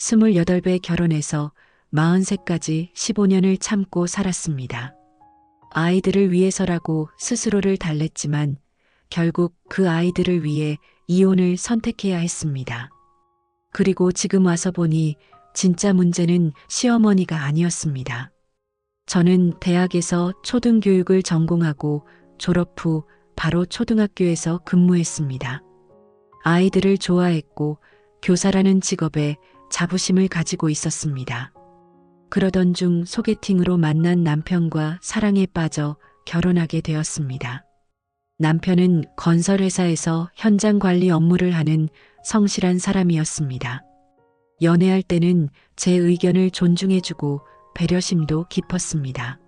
28배 결혼해서 43까지 15년을 참고 살았습니다. 아이들을 위해서라고 스스로를 달랬지만 결국 그 아이들을 위해 이혼을 선택해야 했습니다. 그리고 지금 와서 보니 진짜 문제는 시어머니가 아니었습니다. 저는 대학에서 초등교육을 전공하고 졸업 후 바로 초등학교에서 근무했습니다. 아이들을 좋아했고 교사라는 직업에 자부심을 가지고 있었습니다. 그러던 중 소개팅으로 만난 남편과 사랑에 빠져 결혼하게 되었습니다. 남편은 건설회사에서 현장 관리 업무를 하는 성실한 사람이었습니다. 연애할 때는 제 의견을 존중해주고 배려심도 깊었습니다.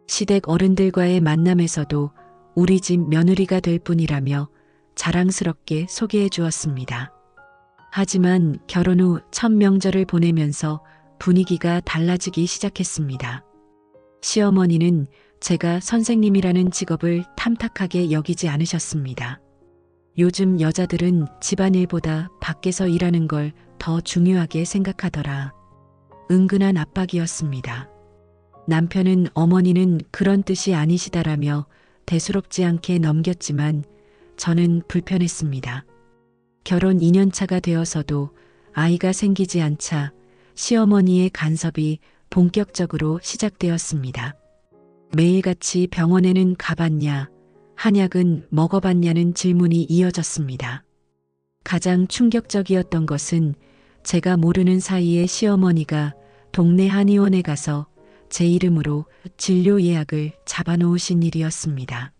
시댁 어른들과의 만남에서도 우리 집 며느리가 될 뿐이라며 자랑스럽게 소개해 주었습니다. 하지만 결혼 후 첫 명절을 보내면서 분위기가 달라지기 시작했습니다. 시어머니는 제가 선생님이라는 직업을 탐탁하게 여기지 않으셨습니다. 요즘 여자들은 집안일보다 밖에서 일하는 걸 더 중요하게 생각하더라. 은근한 압박이었습니다. 남편은 어머니는 그런 뜻이 아니시다라며 대수롭지 않게 넘겼지만 저는 불편했습니다. 결혼 2년 차가 되어서도 아이가 생기지 않자 시어머니의 간섭이 본격적으로 시작되었습니다. 매일같이 병원에는 가봤냐, 한약은 먹어봤냐는 질문이 이어졌습니다. 가장 충격적이었던 것은 제가 모르는 사이에 시어머니가 동네 한의원에 가서 제 이름으로 진료 예약을 잡아놓으신 일이었습니다.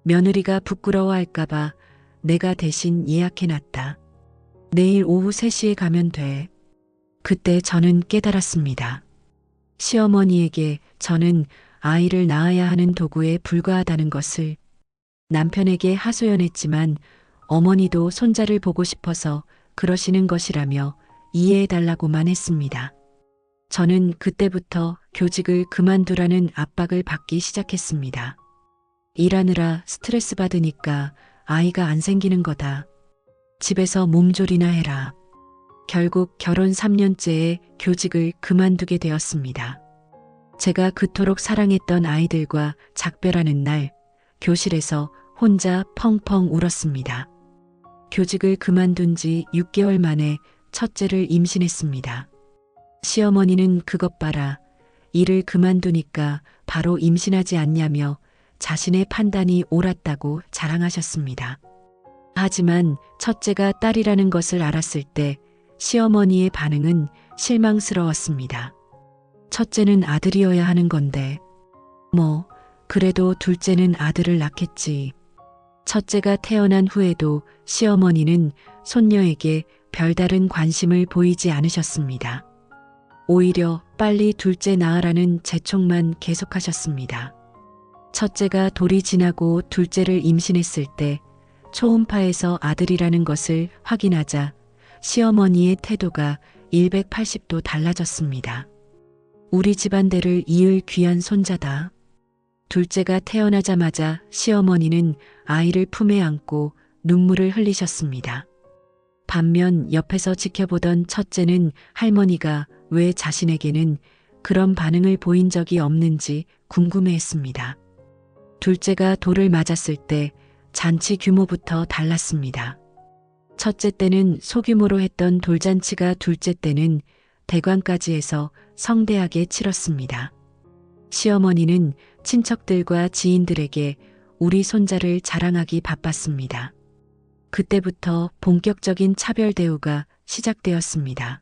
며느리가 부끄러워할까봐 내가 대신 예약해놨다. 내일 오후 3시에 가면 돼. 그때 저는 깨달았습니다. 시어머니에게 저는 아이를 낳아야 하는 도구에 불과하다는 것을. 남편에게 하소연했지만 어머니도 손자를 보고 싶어서 그러시는 것이라며 이해해달라고만 했습니다. 저는 그때부터 교직을 그만두라는 압박을 받기 시작했습니다. 일하느라 스트레스 받으니까 아이가 안 생기는 거다. 집에서 몸조리나 해라. 결국 결혼 3년째에 교직을 그만두게 되었습니다. 제가 그토록 사랑했던 아이들과 작별하는 날 교실에서 혼자 펑펑 울었습니다. 교직을 그만둔 지 6개월 만에 첫째를 임신했습니다. 시어머니는 그것 봐라. 일을 그만두니까 바로 임신하지 않냐며 자신의 판단이 옳았다고 자랑하셨습니다. 하지만 첫째가 딸이라는 것을 알았을 때 시어머니의 반응은 실망스러웠습니다. 첫째는 아들이어야 하는 건데. 그래도 둘째는 아들을 낳겠지. 첫째가 태어난 후에도 시어머니는 손녀에게 별다른 관심을 보이지 않으셨습니다. 오히려 빨리 둘째 낳으라는 재촉만 계속하셨습니다. 첫째가 돌이 지나고 둘째를 임신했을 때 초음파에서 아들이라는 것을 확인하자 시어머니의 태도가 180도 달라졌습니다. 우리 집안대를 이을 귀한 손자다. 둘째가 태어나자마자 시어머니는 아이를 품에 안고 눈물을 흘리셨습니다. 반면 옆에서 지켜보던 첫째는 할머니가 왜 자신에게는 그런 반응을 보인 적이 없는지 궁금해했습니다. 둘째가 돌을 맞았을 때 잔치 규모부터 달랐습니다. 첫째 때는 소규모로 했던 돌잔치가 둘째 때는 대관까지 해서 성대하게 치렀습니다. 시어머니는 친척들과 지인들에게 우리 손자를 자랑하기 바빴습니다. 그때부터 본격적인 차별 대우가 시작되었습니다.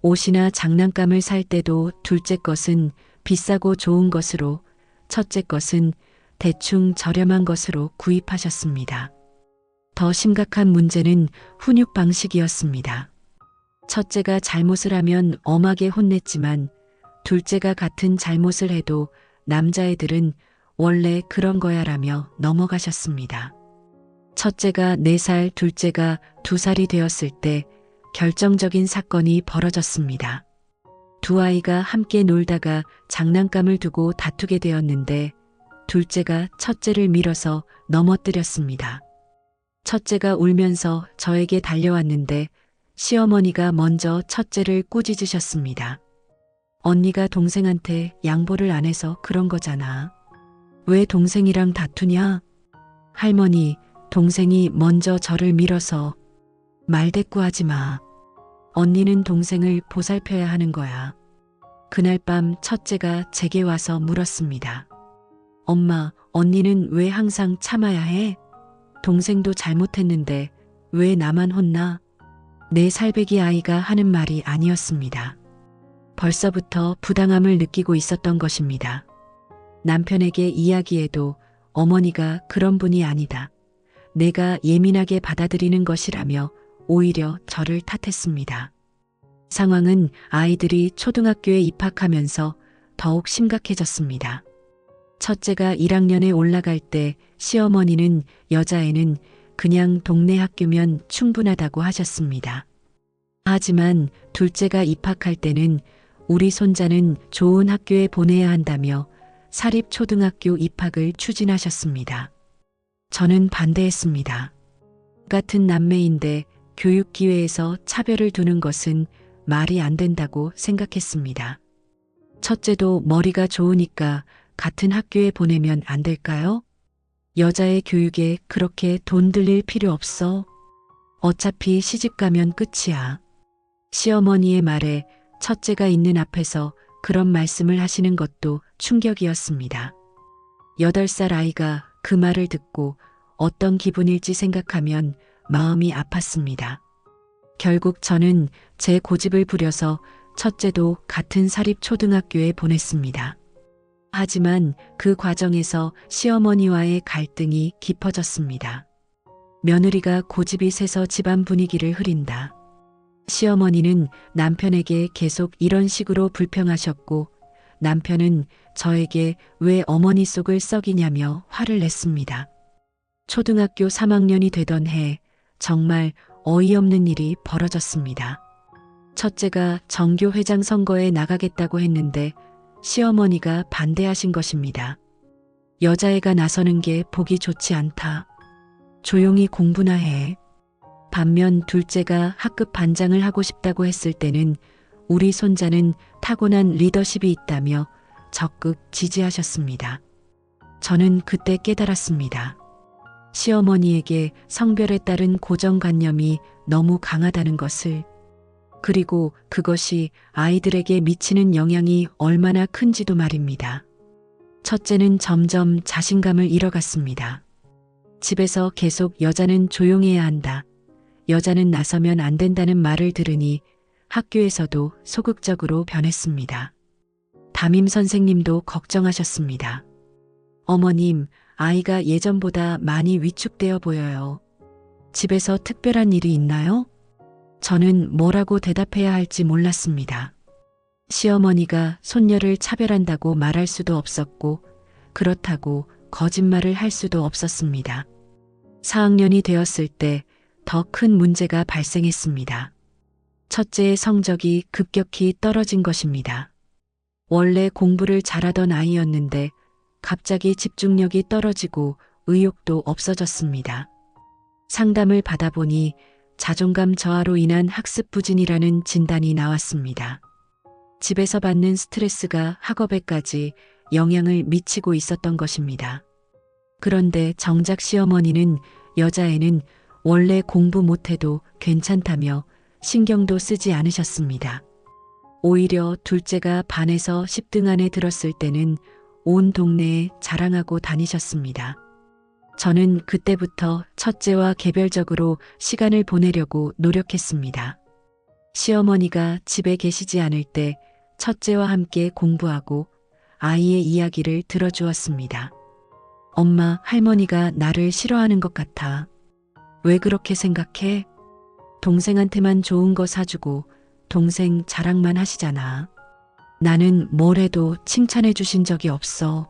옷이나 장난감을 살 때도 둘째 것은 비싸고 좋은 것으로, 첫째 것은 대충 저렴한 것으로 구입하셨습니다. 더 심각한 문제는 훈육 방식이었습니다. 첫째가 잘못을 하면 엄하게 혼냈지만 둘째가 같은 잘못을 해도 남자애들은 원래 그런 거야라며 넘어가셨습니다. 첫째가 4살, 둘째가 2살이 되었을 때 결정적인 사건이 벌어졌습니다. 두 아이가 함께 놀다가 장난감을 두고 다투게 되었는데 둘째가 첫째를 밀어서 넘어뜨렸습니다. 첫째가 울면서 저에게 달려왔는데 시어머니가 먼저 첫째를 꾸짖으셨습니다. 언니가 동생한테 양보를 안 해서 그런 거잖아. 왜 동생이랑 다투냐? 할머니, 동생이 먼저 저를 밀어서 말대꾸하지 마. 언니는 동생을 보살펴야 하는 거야. 그날 밤 첫째가 제게 와서 물었습니다. 엄마, 언니는 왜 항상 참아야 해? 동생도 잘못했는데 왜 나만 혼나? 내 살배기 아이가 하는 말이 아니었습니다. 벌써부터 부당함을 느끼고 있었던 것입니다. 남편에게 이야기해도 어머니가 그런 분이 아니다. 내가 예민하게 받아들이는 것이라며 오히려 저를 탓했습니다. 상황은 아이들이 초등학교에 입학하면서 더욱 심각해졌습니다. 첫째가 1학년에 올라갈 때 시어머니는 여자애는 그냥 동네 학교면 충분하다고 하셨습니다. 하지만 둘째가 입학할 때는 우리 손자는 좋은 학교에 보내야 한다며 사립초등학교 입학을 추진하셨습니다. 저는 반대했습니다. 같은 남매인데 교육 기회에서 차별을 두는 것은 말이 안 된다고 생각했습니다. 첫째도 머리가 좋으니까 같은 학교에 보내면 안 될까요? 여자의 교육에 그렇게 돈 들일 필요 없어. 어차피 시집 가면 끝이야. 시어머니의 말에 첫째가 있는 앞에서 그런 말씀을 하시는 것도 충격이었습니다. 8살 아이가 그 말을 듣고 어떤 기분일지 생각하면 마음이 아팠습니다. 결국 저는 제 고집을 부려서 첫째도 같은 사립초등학교에 보냈습니다. 하지만 그 과정에서 시어머니와의 갈등이 깊어졌습니다. 며느리가 고집이 세서 집안 분위기를 흐린다. 시어머니는 남편에게 계속 이런 식으로 불평하셨고 남편은 저에게 왜 어머니 속을 썩이냐며 화를 냈습니다. 초등학교 3학년이 되던 해 정말 어이없는 일이 벌어졌습니다. 첫째가 정교회장 선거에 나가겠다고 했는데 시어머니가 반대하신 것입니다. 여자애가 나서는 게 보기 좋지 않다. 조용히 공부나 해. 반면 둘째가 학급 반장을 하고 싶다고 했을 때는 우리 손자는 타고난 리더십이 있다며 적극 지지하셨습니다. 저는 그때 깨달았습니다. 시어머니에게 성별에 따른 고정관념이 너무 강하다는 것을, 그리고 그것이 아이들에게 미치는 영향이 얼마나 큰지도 말입니다. 첫째는 점점 자신감을 잃어갔습니다. 집에서 계속 여자는 조용해야 한다. 여자는 나서면 안 된다는 말을 들으니 학교에서도 소극적으로 변했습니다. 담임 선생님도 걱정하셨습니다. 어머님, 아이가 예전보다 많이 위축되어 보여요. 집에서 특별한 일이 있나요? 저는 뭐라고 대답해야 할지 몰랐습니다. 시어머니가 손녀를 차별한다고 말할 수도 없었고 그렇다고 거짓말을 할 수도 없었습니다. 4학년이 되었을 때 더 큰 문제가 발생했습니다. 첫째의 성적이 급격히 떨어진 것입니다. 원래 공부를 잘하던 아이였는데 갑자기 집중력이 떨어지고 의욕도 없어졌습니다. 상담을 받아보니 자존감 저하로 인한 학습 부진이라는 진단이 나왔습니다. 집에서 받는 스트레스가 학업에까지 영향을 미치고 있었던 것입니다. 그런데 정작 시어머니는 여자애는 원래 공부 못해도 괜찮다며 신경도 쓰지 않으셨습니다. 오히려 둘째가 반에서 10등 안에 들었을 때는 온 동네에 자랑하고 다니셨습니다. 저는 그때부터 첫째와 개별적으로 시간을 보내려고 노력했습니다. 시어머니가 집에 계시지 않을 때 첫째와 함께 공부하고 아이의 이야기를 들어주었습니다. 엄마, 할머니가 나를 싫어하는 것 같아. 왜 그렇게 생각해? 동생한테만 좋은 거 사주고 동생 자랑만 하시잖아. 나는 뭘 해도 칭찬해 주신 적이 없어.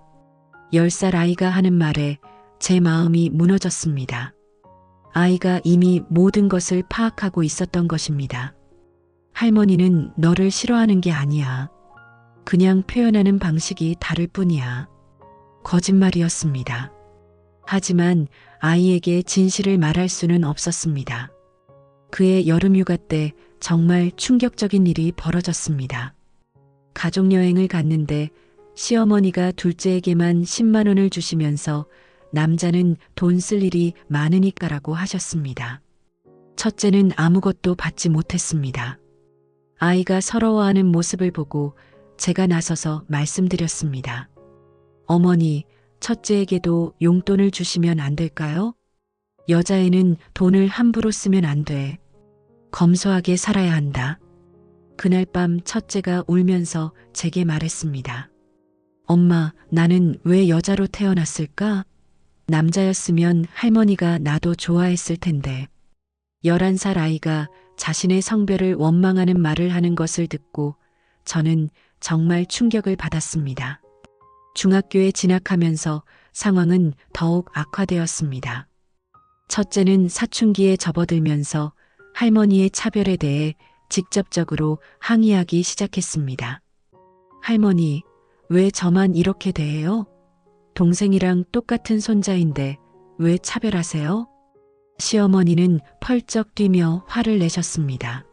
10살 아이가 하는 말에 제 마음이 무너졌습니다. 아이가 이미 모든 것을 파악하고 있었던 것입니다. 할머니는 너를 싫어하는 게 아니야. 그냥 표현하는 방식이 다를 뿐이야. 거짓말이었습니다. 하지만 아이에게 진실을 말할 수는 없었습니다. 그의 여름휴가 때 정말 충격적인 일이 벌어졌습니다. 가족여행을 갔는데 시어머니가 둘째에게만 10만 원을 주시면서 남자는 돈 쓸 일이 많으니까라고 하셨습니다. 첫째는 아무것도 받지 못했습니다. 아이가 서러워하는 모습을 보고 제가 나서서 말씀드렸습니다. 어머니, 첫째에게도 용돈을 주시면 안 될까요? 여자애는 돈을 함부로 쓰면 안 돼. 검소하게 살아야 한다. 그날 밤 첫째가 울면서 제게 말했습니다. 엄마, 나는 왜 여자로 태어났을까? 남자였으면 할머니가 나도 좋아했을 텐데. 11살 아이가 자신의 성별을 원망하는 말을 하는 것을 듣고 저는 정말 충격을 받았습니다. 중학교에 진학하면서 상황은 더욱 악화되었습니다. 첫째는 사춘기에 접어들면서 할머니의 차별에 대해 직접적으로 항의하기 시작했습니다. 할머니, 왜 저만 이렇게 대해요? 동생이랑 똑같은 손자인데 왜 차별하세요? 시어머니는 펄쩍 뛰며 화를 내셨습니다.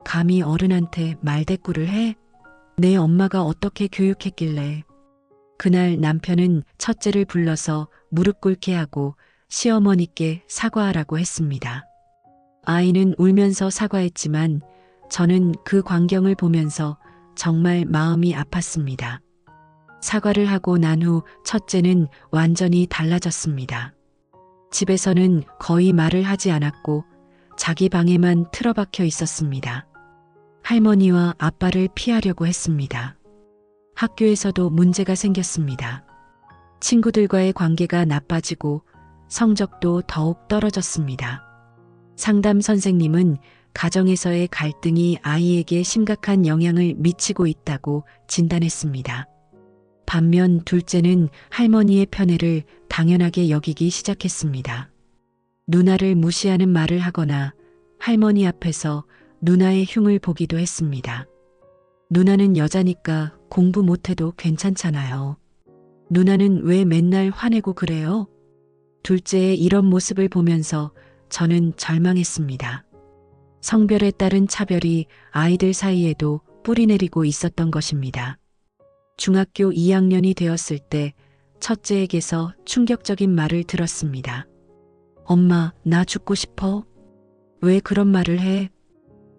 감히 어른한테 말대꾸를 해? 내 엄마가 어떻게 교육했길래. 그날 남편은 첫째를 불러서 무릎 꿇게 하고 시어머니께 사과하라고 했습니다. 아이는 울면서 사과했지만 저는 그 광경을 보면서 정말 마음이 아팠습니다. 사과를 하고 난 후 첫째는 완전히 달라졌습니다. 집에서는 거의 말을 하지 않았고 자기 방에만 틀어박혀 있었습니다. 할머니와 아빠를 피하려고 했습니다. 학교에서도 문제가 생겼습니다. 친구들과의 관계가 나빠지고 성적도 더욱 떨어졌습니다. 상담 선생님은 가정에서의 갈등이 아이에게 심각한 영향을 미치고 있다고 진단했습니다. 반면 둘째는 할머니의 편애를 당연하게 여기기 시작했습니다. 누나를 무시하는 말을 하거나 할머니 앞에서 누나의 흉을 보기도 했습니다. 누나는 여자니까 공부 못해도 괜찮잖아요. 누나는 왜 맨날 화내고 그래요? 둘째의 이런 모습을 보면서 저는 절망했습니다. 성별에 따른 차별이 아이들 사이에도 뿌리내리고 있었던 것입니다. 중학교 2학년이 되었을 때 첫째에게서 충격적인 말을 들었습니다. 엄마, 나 죽고 싶어. 왜 그런 말을 해?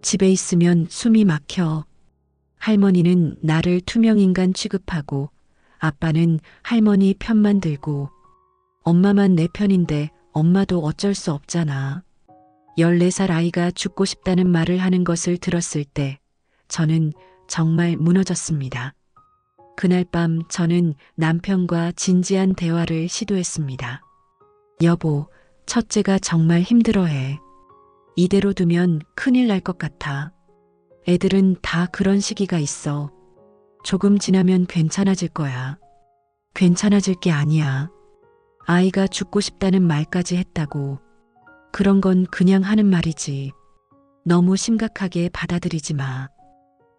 집에 있으면 숨이 막혀. 할머니는 나를 투명인간 취급하고 아빠는 할머니 편만 들고 엄마만 내 편인데 엄마도 어쩔 수 없잖아. 14살 아이가 죽고 싶다는 말을 하는 것을 들었을 때 저는 정말 무너졌습니다. 그날 밤 저는 남편과 진지한 대화를 시도했습니다. 여보, 첫째가 정말 힘들어해. 이대로 두면 큰일 날 것 같아. 애들은 다 그런 시기가 있어. 조금 지나면 괜찮아질 거야. 괜찮아질 게 아니야. 아이가 죽고 싶다는 말까지 했다고. 그런 건 그냥 하는 말이지. 너무 심각하게 받아들이지 마.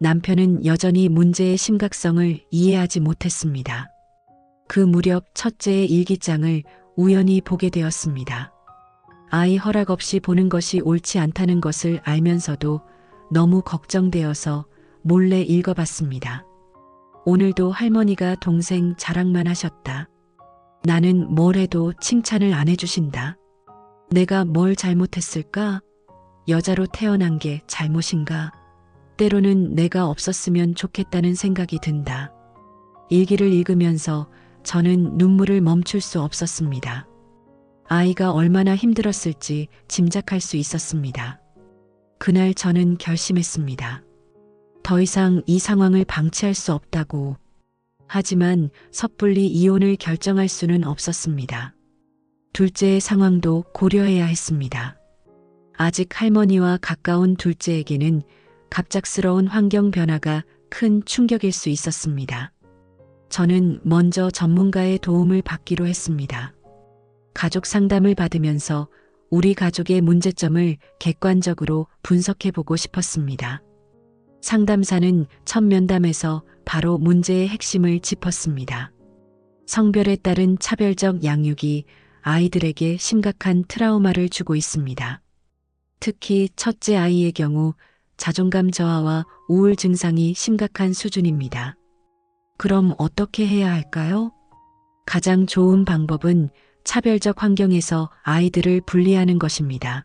남편은 여전히 문제의 심각성을 이해하지 못했습니다. 그 무렵 첫째의 일기장을 우연히 보게 되었습니다. 아이 허락 없이 보는 것이 옳지 않다는 것을 알면서도 너무 걱정되어서 몰래 읽어봤습니다. 오늘도 할머니가 동생 자랑만 하셨다. 나는 뭘 해도 칭찬을 안 해주신다. 내가 뭘 잘못했을까? 여자로 태어난 게 잘못인가? 때로는 내가 없었으면 좋겠다는 생각이 든다. 일기를 읽으면서 저는 눈물을 멈출 수 없었습니다. 아이가 얼마나 힘들었을지 짐작할 수 있었습니다. 그날 저는 결심했습니다. 더 이상 이 상황을 방치할 수 없다고. 하지만 섣불리 이혼을 결정할 수는 없었습니다. 둘째의 상황도 고려해야 했습니다. 아직 할머니와 가까운 둘째에게는 갑작스러운 환경 변화가 큰 충격일 수 있었습니다. 저는 먼저 전문가의 도움을 받기로 했습니다. 가족 상담을 받으면서 우리 가족의 문제점을 객관적으로 분석해보고 싶었습니다. 상담사는 첫 면담에서 바로 문제의 핵심을 짚었습니다. 성별에 따른 차별적 양육이 아이들에게 심각한 트라우마를 주고 있습니다. 특히 첫째 아이의 경우 자존감 저하와 우울 증상이 심각한 수준입니다. 그럼 어떻게 해야 할까요? 가장 좋은 방법은 차별적 환경에서 아이들을 분리하는 것입니다.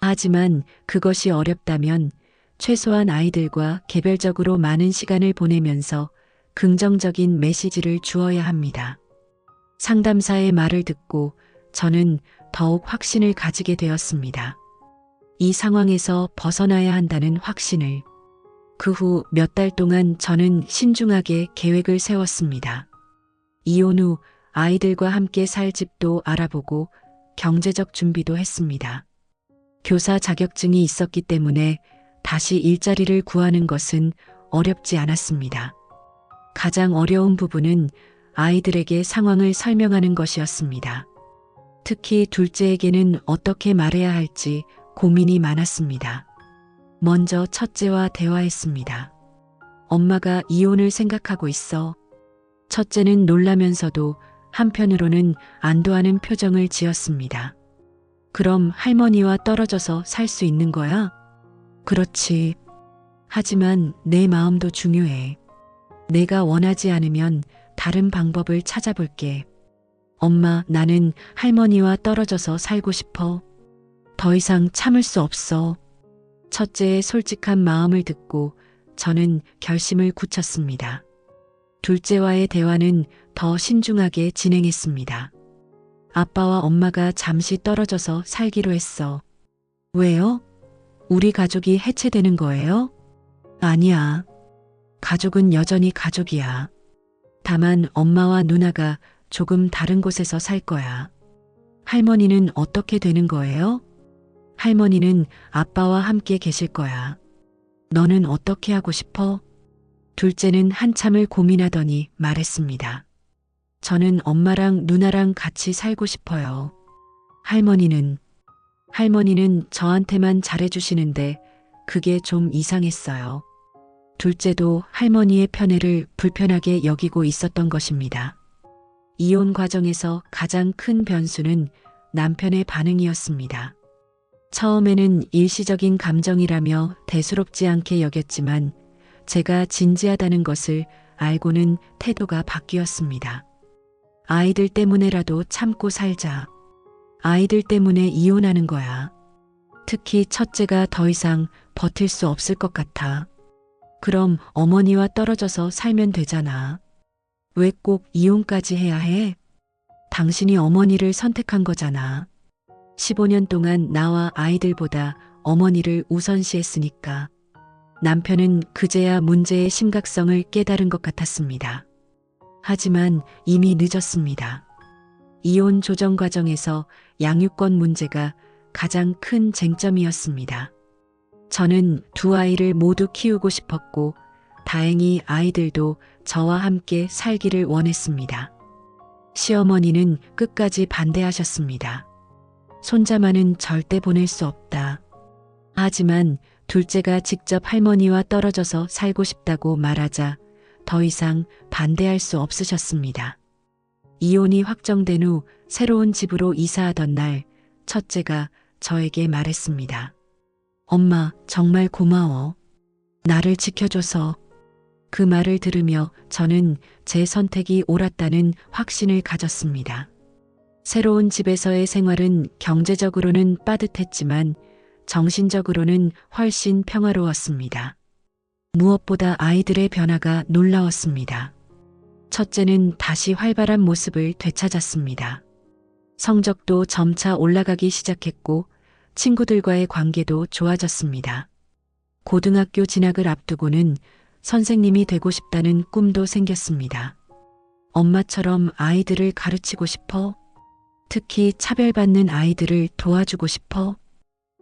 하지만 그것이 어렵다면 최소한 아이들과 개별적으로 많은 시간을 보내면서 긍정적인 메시지를 주어야 합니다. 상담사의 말을 듣고 저는 더욱 확신을 가지게 되었습니다. 이 상황에서 벗어나야 한다는 확신을. 그 후 몇 달 동안 저는 신중하게 계획을 세웠습니다. 이혼 후 아이들과 함께 살 집도 알아보고 경제적 준비도 했습니다. 교사 자격증이 있었기 때문에 다시 일자리를 구하는 것은 어렵지 않았습니다. 가장 어려운 부분은 아이들에게 상황을 설명하는 것이었습니다. 특히 둘째에게는 어떻게 말해야 할지 고민이 많았습니다. 먼저 첫째와 대화했습니다. 엄마가 이혼을 생각하고 있어. 첫째는 놀라면서도 한편으로는 안도하는 표정을 지었습니다. 그럼 할머니와 떨어져서 살 수 있는 거야? 그렇지. 하지만 내 마음도 중요해. 내가 원하지 않으면 다른 방법을 찾아볼게. 엄마, 나는 할머니와 떨어져서 살고 싶어. 더 이상 참을 수 없어. 첫째의 솔직한 마음을 듣고 저는 결심을 굳혔습니다. 둘째와의 대화는 더 신중하게 진행했습니다. 아빠와 엄마가 잠시 떨어져서 살기로 했어. 왜요? 우리 가족이 해체되는 거예요? 아니야. 가족은 여전히 가족이야. 다만 엄마와 누나가 조금 다른 곳에서 살 거야. 할머니는 어떻게 되는 거예요? 할머니는 아빠와 함께 계실 거야. 너는 어떻게 하고 싶어? 둘째는 한참을 고민하더니 말했습니다. 저는 엄마랑 누나랑 같이 살고 싶어요. 할머니는 저한테만 잘해주시는데 그게 좀 이상했어요. 둘째도 할머니의 편애를 불편하게 여기고 있었던 것입니다. 이혼 과정에서 가장 큰 변수는 남편의 반응이었습니다. 처음에는 일시적인 감정이라며 대수롭지 않게 여겼지만 제가 진지하다는 것을 알고는 태도가 바뀌었습니다. 아이들 때문에라도 참고 살자. 아이들 때문에 이혼하는 거야. 특히 첫째가 더 이상 버틸 수 없을 것 같아. 그럼 어머니와 떨어져서 살면 되잖아. 왜 꼭 이혼까지 해야 해? 당신이 어머니를 선택한 거잖아. 15년 동안 나와 아이들보다 어머니를 우선시했으니까. 남편은 그제야 문제의 심각성을 깨달은 것 같았습니다. 하지만 이미 늦었습니다. 이혼 조정 과정에서 양육권 문제가 가장 큰 쟁점이었습니다. 저는 두 아이를 모두 키우고 싶었고 다행히 아이들도 저와 함께 살기를 원했습니다. 시어머니는 끝까지 반대하셨습니다. 손자만은 절대 보낼 수 없다. 하지만 둘째가 직접 할머니와 떨어져서 살고 싶다고 말하자 더 이상 반대할 수 없으셨습니다. 이혼이 확정된 후 새로운 집으로 이사하던 날 첫째가 저에게 말했습니다. 엄마, 정말 고마워. 나를 지켜줘서. 그 말을 들으며 저는 제 선택이 옳았다는 확신을 가졌습니다. 새로운 집에서의 생활은 경제적으로는 빠듯했지만 정신적으로는 훨씬 평화로웠습니다. 무엇보다 아이들의 변화가 놀라웠습니다. 첫째는 다시 활발한 모습을 되찾았습니다. 성적도 점차 올라가기 시작했고 친구들과의 관계도 좋아졌습니다. 고등학교 진학을 앞두고는 선생님이 되고 싶다는 꿈도 생겼습니다. 엄마처럼 아이들을 가르치고 싶어? 특히 차별받는 아이들을 도와주고 싶어?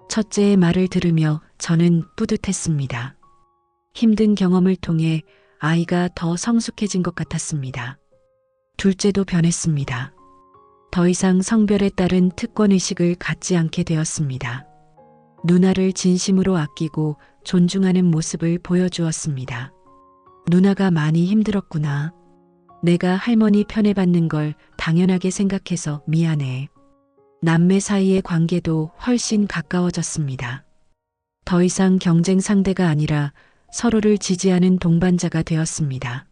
첫째의 말을 들으며 저는 뿌듯했습니다. 힘든 경험을 통해 아이가 더 성숙해진 것 같았습니다. 둘째도 변했습니다. 더 이상 성별에 따른 특권의식을 갖지 않게 되었습니다. 누나를 진심으로 아끼고 존중하는 모습을 보여주었습니다. 누나가 많이 힘들었구나. 내가 할머니 편애받는 걸 당연하게 생각해서 미안해. 남매 사이의 관계도 훨씬 가까워졌습니다. 더 이상 경쟁 상대가 아니라 서로를 지지하는 동반자가 되었습니다.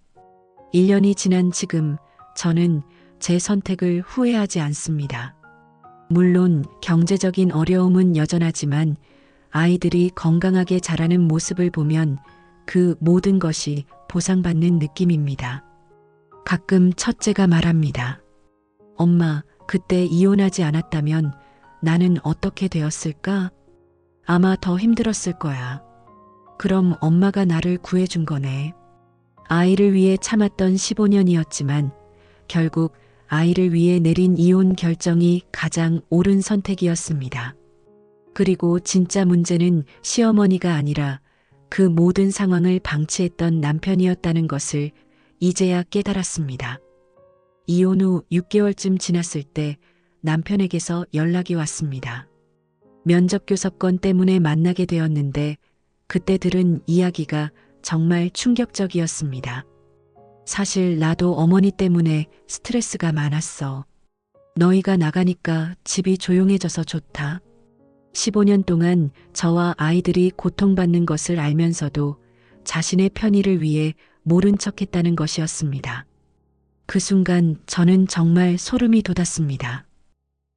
1년이 지난 지금 저는 제 선택을 후회하지 않습니다. 물론 경제적인 어려움은 여전하지만 아이들이 건강하게 자라는 모습을 보면 그 모든 것이 보상받는 느낌입니다. 가끔 첫째가 말합니다. 엄마, 그때 이혼하지 않았다면 나는 어떻게 되었을까? 아마 더 힘들었을 거야. 그럼 엄마가 나를 구해준 거네. 아이를 위해 참았던 15년이었지만 결국 아이를 위해 내린 이혼 결정이 가장 옳은 선택이었습니다. 그리고 진짜 문제는 시어머니가 아니라 그 모든 상황을 방치했던 남편이었다는 것을 이제야 깨달았습니다. 이혼 후 6개월쯤 지났을 때 남편에게서 연락이 왔습니다. 면접 교섭권 때문에 만나게 되었는데 그때 들은 이야기가 정말 충격적이었습니다. 사실 나도 어머니 때문에 스트레스가 많았어. 너희가 나가니까 집이 조용해져서 좋다. 15년 동안 저와 아이들이 고통받는 것을 알면서도 자신의 편의를 위해 모른 척했다는 것이었습니다. 그 순간 저는 정말 소름이 돋았습니다.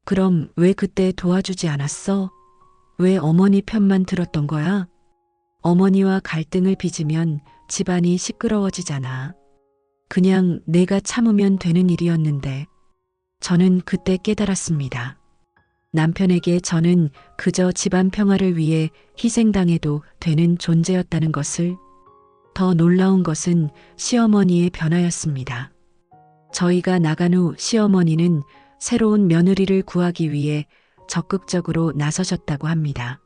그럼 왜 그때 도와주지 않았어? 왜 어머니 편만 들었던 거야? 어머니와 갈등을 빚으면 집안이 시끄러워지잖아. 그냥 내가 참으면 되는 일이었는데 저는 그때 깨달았습니다. 남편에게 저는 그저 집안 평화를 위해 희생당해도 되는 존재였다는 것을. 더 놀라운 것은 시어머니의 변화였습니다. 저희가 나간 후 시어머니는 새로운 며느리를 구하기 위해 적극적으로 나서셨다고 합니다.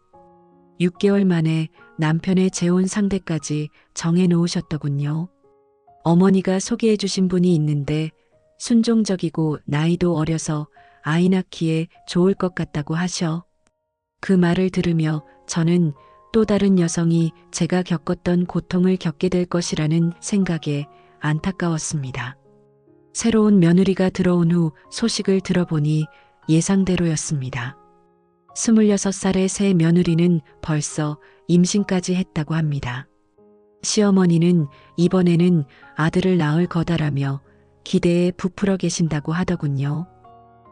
6개월 만에 남편의 재혼 상대까지 정해놓으셨더군요. 어머니가 소개해 주신 분이 있는데 순종적이고 나이도 어려서 아이 낳기에 좋을 것 같다고 하셔. 그 말을 들으며 저는 또 다른 여성이 제가 겪었던 고통을 겪게 될 것이라는 생각에 안타까웠습니다. 새로운 며느리가 들어온 후 소식을 들어보니 예상대로였습니다. 26살의 새 며느리는 벌써 임신까지 했다고 합니다. 시어머니는 이번에는 아들을 낳을 거다라며 기대에 부풀어 계신다고 하더군요.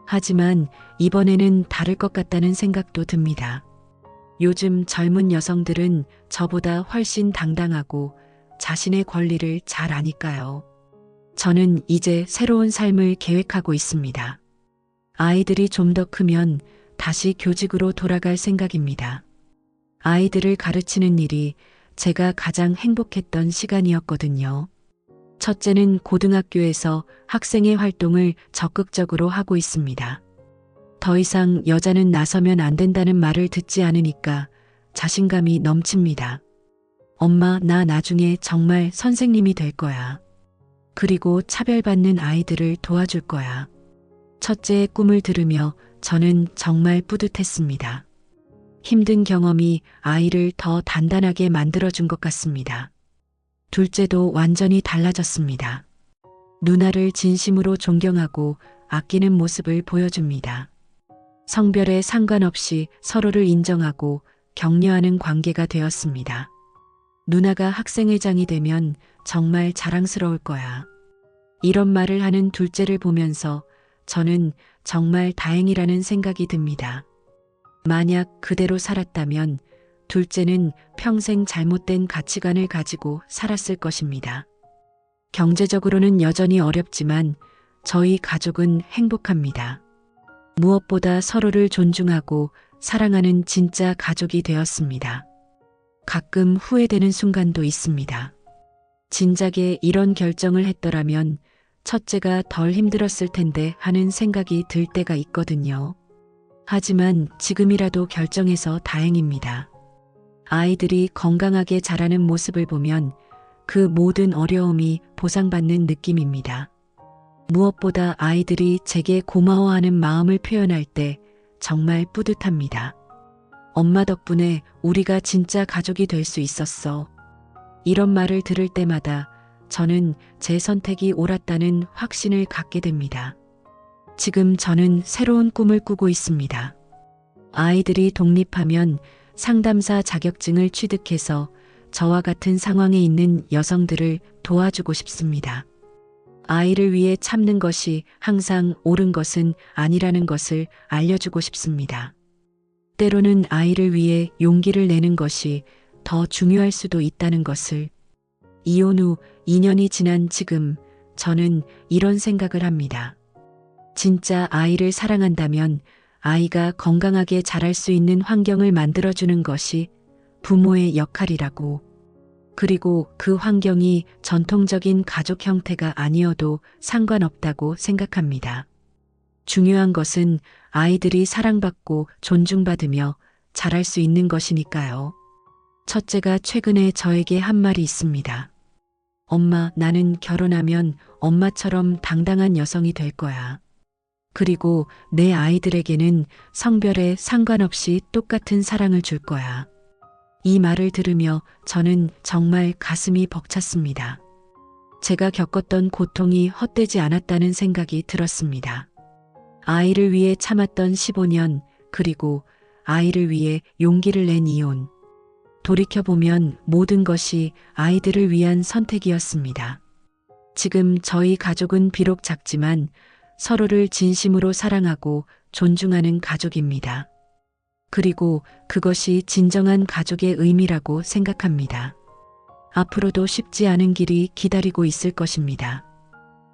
하지만 이번에는 다를 것 같다는 생각도 듭니다. 요즘 젊은 여성들은 저보다 훨씬 당당하고 자신의 권리를 잘 아니까요. 저는 이제 새로운 삶을 계획하고 있습니다. 아이들이 좀 더 크면 다시 교직으로 돌아갈 생각입니다. 아이들을 가르치는 일이 제가 가장 행복했던 시간이었거든요. 첫째는 고등학교에서 학생회 활동을 적극적으로 하고 있습니다. 더 이상 여자는 나서면 안 된다는 말을 듣지 않으니까 자신감이 넘칩니다. 엄마, 나 나중에 정말 선생님이 될 거야. 그리고 차별받는 아이들을 도와줄 거야. 첫째의 꿈을 들으며 저는 정말 뿌듯했습니다. 힘든 경험이 아이를 더 단단하게 만들어준 것 같습니다. 둘째도 완전히 달라졌습니다. 누나를 진심으로 존경하고 아끼는 모습을 보여줍니다. 성별에 상관없이 서로를 인정하고 격려하는 관계가 되었습니다. 누나가 학생회장이 되면 정말 자랑스러울 거야. 이런 말을 하는 둘째를 보면서 저는 정말 다행이라는 생각이 듭니다. 만약 그대로 살았다면 둘째는 평생 잘못된 가치관을 가지고 살았을 것입니다. 경제적으로는 여전히 어렵지만 저희 가족은 행복합니다. 무엇보다 서로를 존중하고 사랑하는 진짜 가족이 되었습니다. 가끔 후회되는 순간도 있습니다. 진작에 이런 결정을 했더라면 첫째가 덜 힘들었을 텐데 하는 생각이 들 때가 있거든요. 하지만 지금이라도 결정해서 다행입니다. 아이들이 건강하게 자라는 모습을 보면 그 모든 어려움이 보상받는 느낌입니다. 무엇보다 아이들이 제게 고마워하는 마음을 표현할 때 정말 뿌듯합니다. 엄마 덕분에 우리가 진짜 가족이 될 수 있었어. 이런 말을 들을 때마다 저는 제 선택이 옳았다는 확신을 갖게 됩니다. 지금 저는 새로운 꿈을 꾸고 있습니다. 아이들이 독립하면 상담사 자격증을 취득해서 저와 같은 상황에 있는 여성들을 도와주고 싶습니다. 아이를 위해 참는 것이 항상 옳은 것은 아니라는 것을 알려주고 싶습니다. 때로는 아이를 위해 용기를 내는 것이 더 중요할 수도 있다는 것을. 이혼 후 2년이 지난 지금 저는 이런 생각을 합니다. 진짜 아이를 사랑한다면 아이가 건강하게 자랄 수 있는 환경을 만들어주는 것이 부모의 역할이라고. 그리고 그 환경이 전통적인 가족 형태가 아니어도 상관없다고 생각합니다. 중요한 것은 아이들이 사랑받고 존중받으며 자랄 수 있는 것이니까요. 첫째가 최근에 저에게 한 말이 있습니다. 엄마, 나는 결혼하면 엄마처럼 당당한 여성이 될 거야. 그리고 내 아이들에게는 성별에 상관없이 똑같은 사랑을 줄 거야. 이 말을 들으며 저는 정말 가슴이 벅찼습니다. 제가 겪었던 고통이 헛되지 않았다는 생각이 들었습니다. 아이를 위해 참았던 15년, 그리고 아이를 위해 용기를 낸 이혼. 돌이켜보면 모든 것이 아이들을 위한 선택이었습니다. 지금 저희 가족은 비록 작지만 서로를 진심으로 사랑하고 존중하는 가족입니다. 그리고 그것이 진정한 가족의 의미라고 생각합니다. 앞으로도 쉽지 않은 길이 기다리고 있을 것입니다.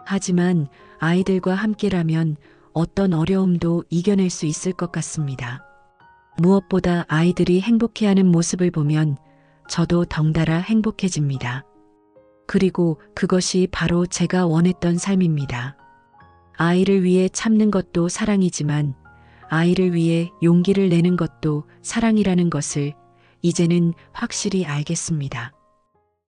하지만 아이들과 함께라면 어떤 어려움도 이겨낼 수 있을 것 같습니다. 무엇보다 아이들이 행복해하는 모습을 보면 저도 덩달아 행복해집니다. 그리고 그것이 바로 제가 원했던 삶입니다. 아이를 위해 참는 것도 사랑이지만 아이를 위해 용기를 내는 것도 사랑이라는 것을 이제는 확실히 알겠습니다.